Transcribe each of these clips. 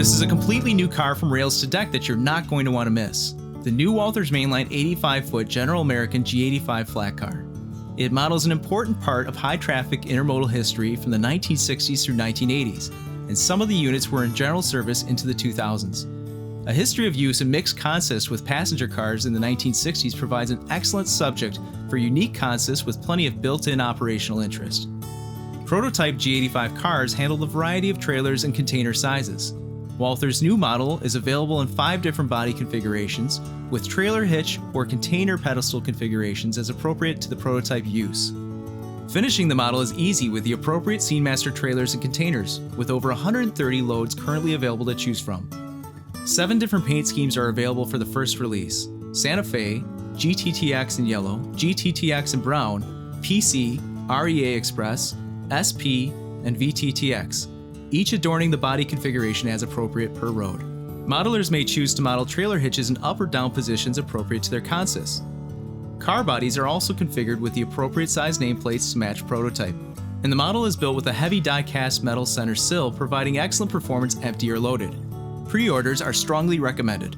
This is a completely new car from rails to deck that you're not going to want to miss. The new Walthers Mainline 85-foot General American G85 Flatcar. It models an important part of high-traffic intermodal history from the 1960s through 1980s, and some of the units were in general service into the 2000s. A history of use and mixed consist with passenger cars in the 1960s provides an excellent subject for unique consists with plenty of built-in operational interest. Prototype G85 cars handle a variety of trailers and container sizes. Walthers' new model is available in 5 different body configurations, with trailer hitch or container pedestal configurations as appropriate to the prototype use. Finishing the model is easy with the appropriate Scenemaster trailers and containers, with over 130 loads currently available to choose from. 7 different paint schemes are available for the first release: Santa Fe, GTTX in yellow, GTTX in brown, PC, REA Express, SP, and VTTX, each adorning the body configuration as appropriate per road. Modelers may choose to model trailer hitches in up or down positions appropriate to their consists. Car bodies are also configured with the appropriate size nameplates to match prototype, and the model is built with a heavy die-cast metal center sill, providing excellent performance empty or loaded. Pre-orders are strongly recommended.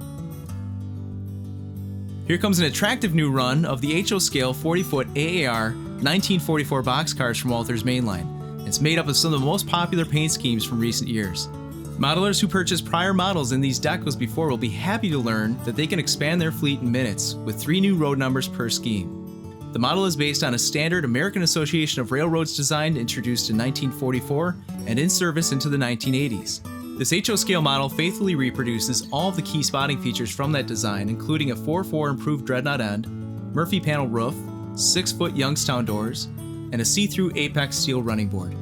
Here comes an attractive new run of the HO scale 40-foot AAR 1944 boxcars from WalthersMainline. It's made up of some of the most popular paint schemes from recent years. Modelers who purchased prior models in these decals before will be happy to learn that they can expand their fleet in minutes with 3 new road numbers per scheme. The model is based on a standard American Association of Railroads design introduced in 1944 and in service into the 1980s. This HO scale model faithfully reproduces all of the key spotting features from that design, including a 4.4 improved dreadnought end, Murphy panel roof, 6-foot Youngstown doors, and a see-through Apex steel running board.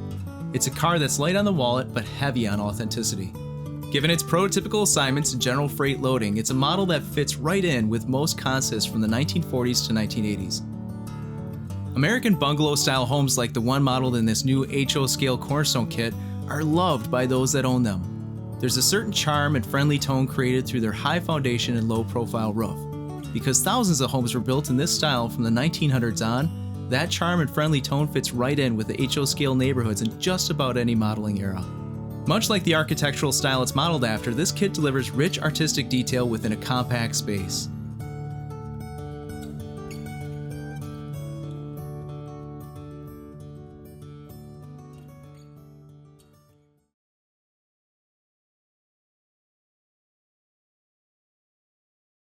It's a car that's light on the wallet but heavy on authenticity. Given its prototypical assignments and general freight loading, it's a model that fits right in with most consists from the 1940s to 1980s. American bungalow-style homes like the one modeled in this new HO scale Cornerstone kit are loved by those that own them. There's a certain charm and friendly tone created through their high foundation and low-profile roof. Because thousands of homes were built in this style from the 1900s on, that charm and friendly tone fits right in with the HO scale neighborhoods in just about any modeling era. Much like the architectural style it's modeled after, this kit delivers rich artistic detail within a compact space.